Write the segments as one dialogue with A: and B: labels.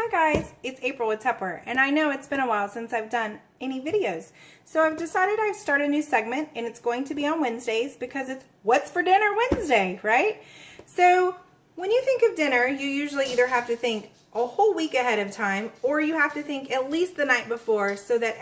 A: Hi guys, it's April with Tupperware, and I know it's been a while since I've done any videos. So I've decided I've started a new segment, and it's going to be on Wednesdays because it's What's for Dinner Wednesday, right? So when you think of dinner, you usually either have to think a whole week ahead of time, or you have to think at least the night before so that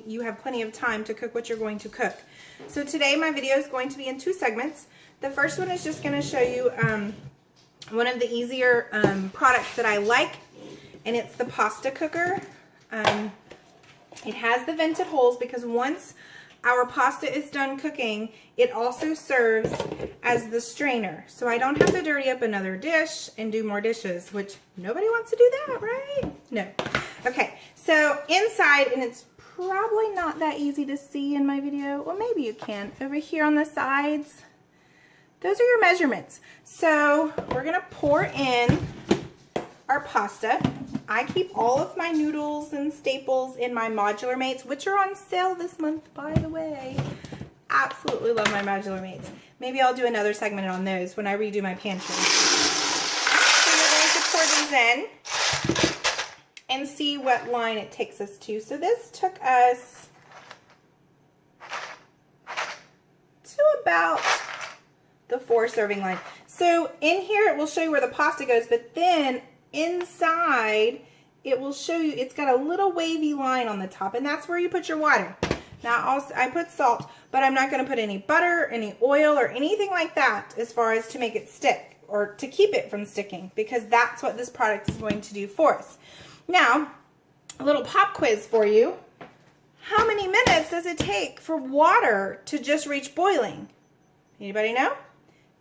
A: you have plenty of time to cook what you're going to cook. So today my video is going to be in two segments. The first one is just going to show you one of the easier products that I like, and it's the pasta cooker. It has the vented holes because once our pasta is done cooking, it also serves as the strainer. So I don't have to dirty up another dish and do more dishes, which nobody wants to do that, right? No. Okay, so inside, and it's probably not that easy to see in my video. Well, maybe you can. Over here on the sides, those are your measurements. So we're gonna pour in our pasta. I keep all of my noodles and staples in my Modular Mates, which are on sale this month, by the way. Absolutely love my Modular Mates. Maybe I'll do another segment on those when I redo my pantry. So we're going to pour these in and see what line it takes us to. So this took us to about the 4 serving line. So in here it will show you where the pasta goes, but then inside it will show you it's got a little wavy line on the top, and that's where you put your water. Now also I put salt, but I'm not going to put any butter, any oil, or anything like that as far as to make it stick or to keep it from sticking, because that's what this product is going to do for us. Now, a little pop quiz for you. How many minutes does it take for water to just reach boiling? Anybody know?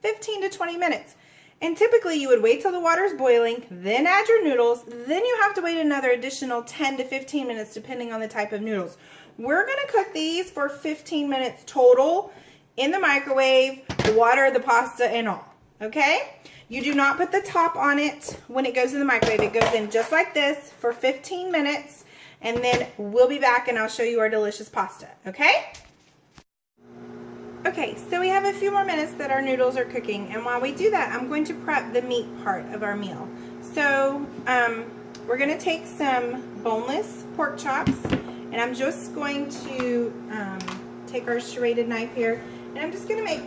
A: 15 to 20 minutes. And typically you would wait till the water's boiling, then add your noodles, then you have to wait another additional 10 to 15 minutes depending on the type of noodles. We're going to cook these for 15 minutes total in the microwave, the water, the pasta, and all. Okay? You do not put the top on it when it goes in the microwave. It goes in just like this for 15 minutes, and then we'll be back and I'll show you our delicious pasta. Okay? Okay, so we have a few more minutes that our noodles are cooking, and while we do that, I'm going to prep the meat part of our meal. So we're going to take some boneless pork chops, and I'm just going to take our serrated knife here, and I'm just going to make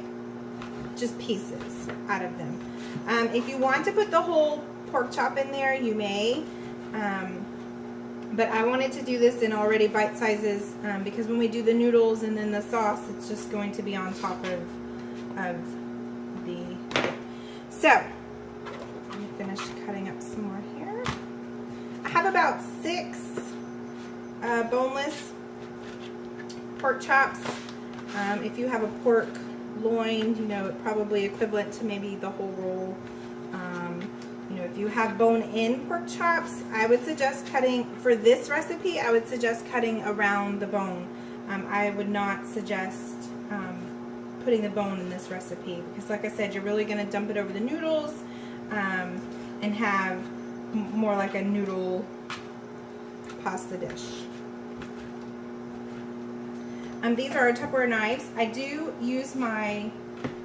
A: just pieces out of them. If you want to put the whole pork chop in there, you may. But I wanted to do this in already bite sizes because when we do the noodles and then the sauce, it's just going to be on top of the... So, let me finish cutting up some more here. I have about 6 boneless pork chops. If you have a pork loin, you know, probably equivalent to maybe the whole roll. You know, if you have bone-in pork chops, I would suggest cutting, for this recipe, I would suggest cutting around the bone. I would not suggest putting the bone in this recipe because, like I said, you're really going to dump it over the noodles and have more like a noodle pasta dish. These are our Tupperware knives. I do use my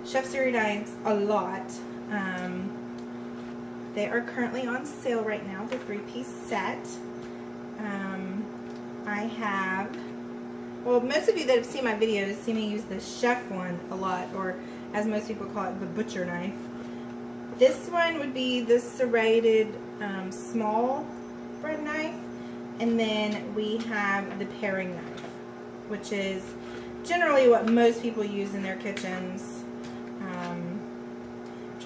A: Chef Series knives a lot. They are currently on sale right now, the 3-piece set. I have, well, most of you that have seen my videos see me use the chef one a lot, or as most people call it, the butcher knife. This one would be the serrated small bread knife, and then we have the paring knife, which is generally what most people use in their kitchens.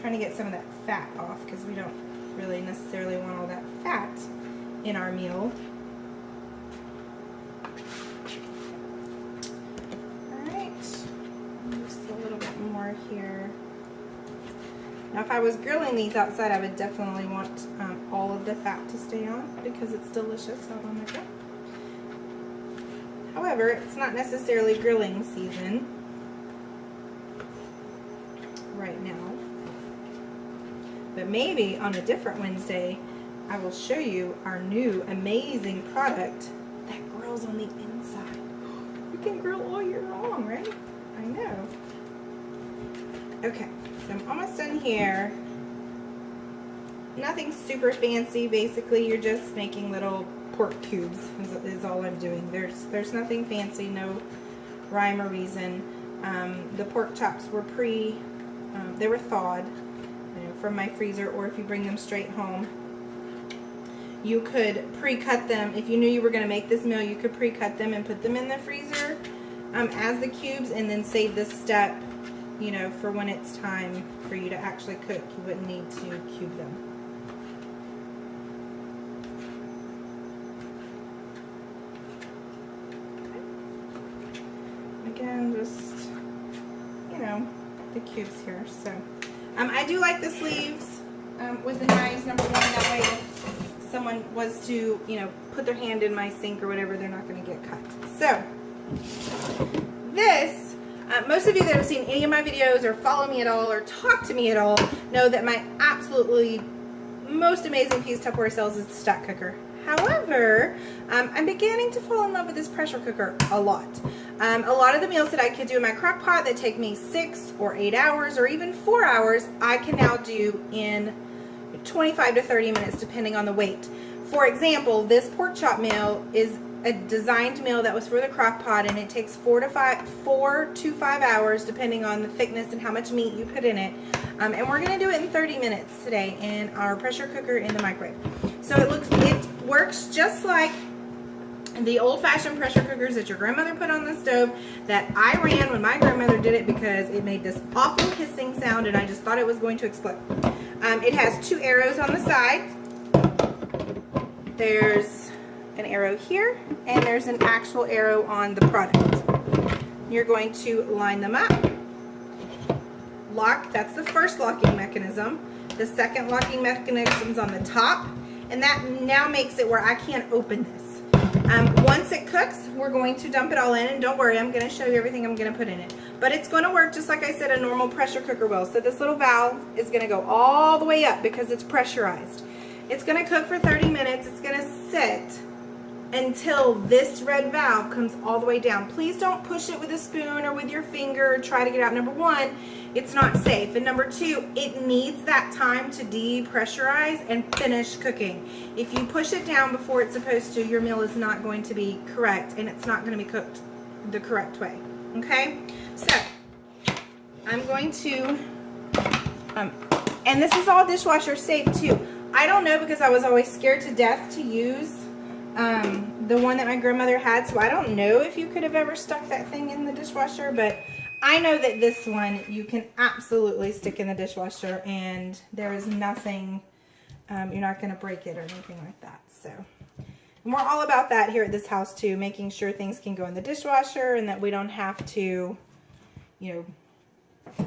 A: Trying to get some of that fat off because we don't really necessarily want all that fat in our meal. Alright, just a little bit more here. Now if I was grilling these outside, I would definitely want all of the fat to stay on because it's delicious out on the grill. However, it's not necessarily grilling season right now. But maybe on a different Wednesday, I will show you our new amazing product that grills on the inside. You can grill all year long, right? I know. Okay, so I'm almost done here. nothing super fancy. Basically, you're just making little pork cubes is all I'm doing. There's nothing fancy, no rhyme or reason. The pork chops were they were thawed, you know, from my freezer, or if you bring them straight home, you could pre-cut them. If you knew you were going to make this meal, you could pre-cut them and put them in the freezer as the cubes, and then save this step, you know, for when it's time for you to actually cook. You wouldn't need to cube them. Again, just, you know, the cubes here. So I do like the sleeves with the knives, number one, that way if someone was to, you know, put their hand in my sink or whatever, they're not going to get cut. So this, most of you that have seen any of my videos or follow me at all or talk to me at all know that my absolutely most amazing piece Tupperware sells is the stack cooker. However, I'm beginning to fall in love with this pressure cooker a lot. A lot of the meals that I could do in my crock pot that take me 6 or 8 hours or even 4 hours, I can now do in 25 to 30 minutes depending on the weight. For example, this pork chop meal is a designed meal that was for the crock pot, and it takes 4 to 5 hours depending on the thickness and how much meat you put in it. And we're going to do it in 30 minutes today in our pressure cooker in the microwave. So it works just like the old-fashioned pressure cookers that your grandmother put on the stove that I ran when my grandmother did it, because it made this awful hissing sound and I just thought it was going to explode. It has 2 arrows on the side. There's an arrow here, and there's an actual arrow on the product. You're going to line them up. Lock, that's the first locking mechanism. The second locking mechanism is on the top, and that now makes it where I can't open this. Once it cooks, we're going to dump it all in, and don't worry, I'm going to show you everything I'm going to put in it. But it's going to work just like I said a normal pressure cooker will. So this little valve is going to go all the way up because it's pressurized. It's going to cook for 30 minutes. It's going to sit until this red valve comes all the way down. Please don't push it with a spoon or with your finger or try to get out. Number one, it's not safe. And number two, it needs that time to depressurize and finish cooking. If you push it down before it's supposed to, your meal is not going to be correct, and it's not going to be cooked the correct way. Okay? So, I'm going to, and this is all dishwasher safe too. I don't know, because I was always scared to death to use the one that my grandmother had, so I don't know if you could have ever stuck that thing in the dishwasher, but I know that this one you can absolutely stick in the dishwasher, and there is nothing, you're not going to break it or anything like that. So, and we're all about that here at this house too, making sure things can go in the dishwasher and that we don't have to, you know,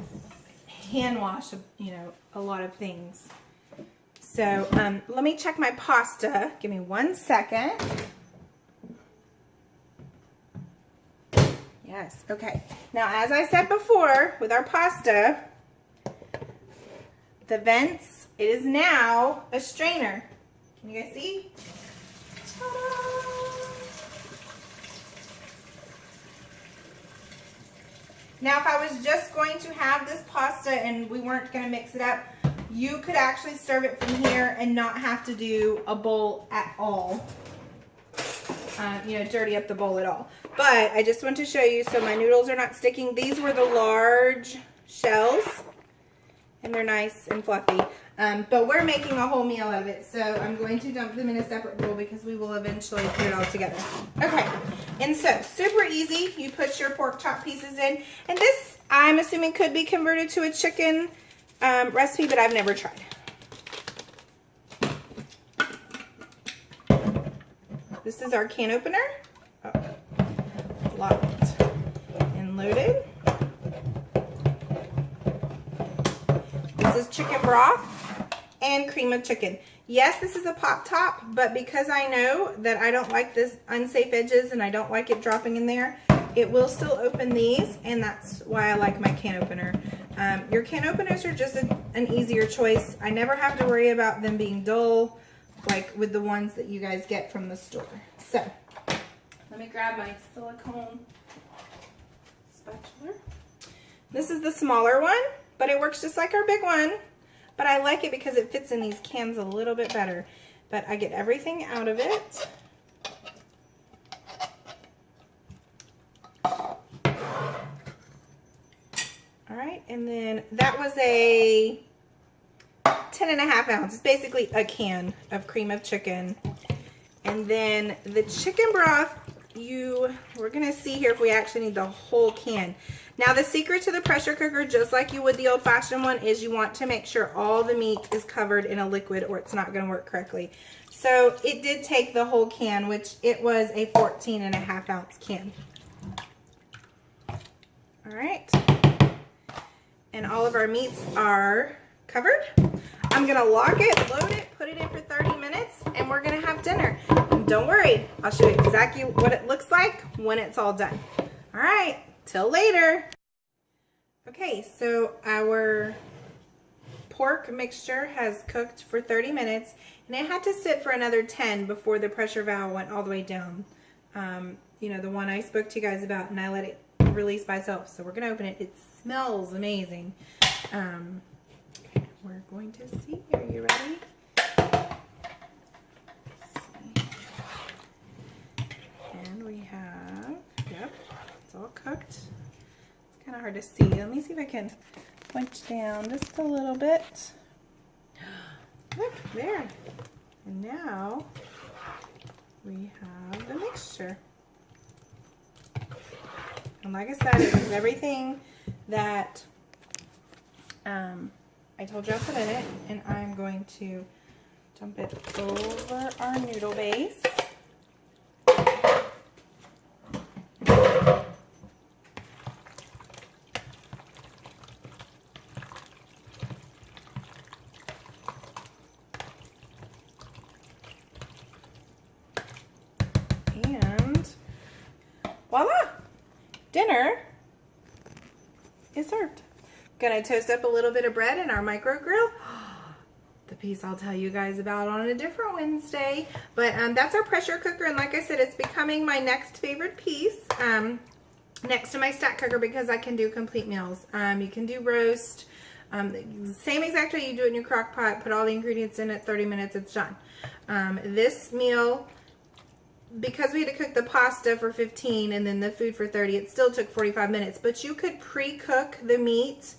A: hand wash, you know, a lot of things. So let me check my pasta. Give me 1 second. Yes, okay. Now, as I said before, with our pasta, the vents, it is now a strainer. Can you guys see? Ta-da! Now, if I was just going to have this pasta and we weren't going to mix it up, you could actually serve it from here and not have to do a bowl at all. You know, dirty up the bowl at all. But I just want to show you, so my noodles are not sticking. These were the large shells, and they're nice and fluffy. But we're making a whole meal of it, so I'm going to dump them in a separate bowl because we will eventually put it all together. Okay, and so super easy. You put your pork chop pieces in, and this I'm assuming could be converted to a chicken recipe, but I've never tried. This is our can opener. Oh, locked and loaded. This is chicken broth and cream of chicken. Yes, this is a pop top, but because I know that I don't like this unsafe edges and I don't like it dropping in there, it will still open these, and that's why I like my can opener. Your can openers are just an easier choice. I never have to worry about them being dull, like with the ones that you guys get from the store. So, let me grab my silicone spatula. This is the smaller one, but it works just like our big one. but I like it because it fits in these cans a little bit better. But I get everything out of it. All right, and then that was a 10.5 ounce. It's basically a can of cream of chicken. And then the chicken broth, we're gonna see here if we actually need the whole can. Now the secret to the pressure cooker, just like you would the old-fashioned one, is you want to make sure all the meat is covered in a liquid or it's not gonna work correctly. So it did take the whole can, which it was a 14.5 ounce can. All right. And all of our meats are covered. I'm gonna lock it, load it, put it in for 30 minutes, and we're gonna have dinner. And don't worry, I'll show you exactly what it looks like when it's all done. All right, till later. Okay, so our pork mixture has cooked for 30 minutes, and it had to sit for another 10 before the pressure valve went all the way down. You know, the one I spoke to you guys about, and I let it release by itself. So we're gonna open it. It smells amazing. Okay, we're going to see. Are you ready? And we have, yep, it's all cooked. It's kind of hard to see. Let me see if I can punch down just a little bit. Look, there. And now we have the mixture. And like I said, it was everything that I told you I put in it, and I'm going to dump it over our noodle base. And voila! Dinner is served. Gonna toast up a little bit of bread in our micro grill. The piece I'll tell you guys about on a different Wednesday. But that's our pressure cooker, and like I said, it's becoming my next favorite piece next to my stack cooker because I can do complete meals. You can do roast, same exact way you do it in your crock pot. Put all the ingredients in it, 30 minutes, it's done. This meal, because we had to cook the pasta for 15 and then the food for 30, it still took 45 minutes. But you could pre-cook the meat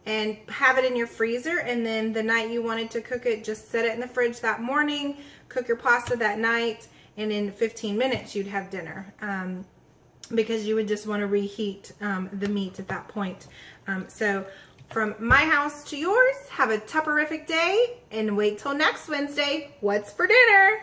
A: and have it in your freezer, and then the night you wanted to cook it, just set it in the fridge that morning, cook your pasta that night, and in 15 minutes you'd have dinner. Because you would just want to reheat the meat at that point. So from my house to yours, have a Tupperific day, and wait till next Wednesday. What's for dinner?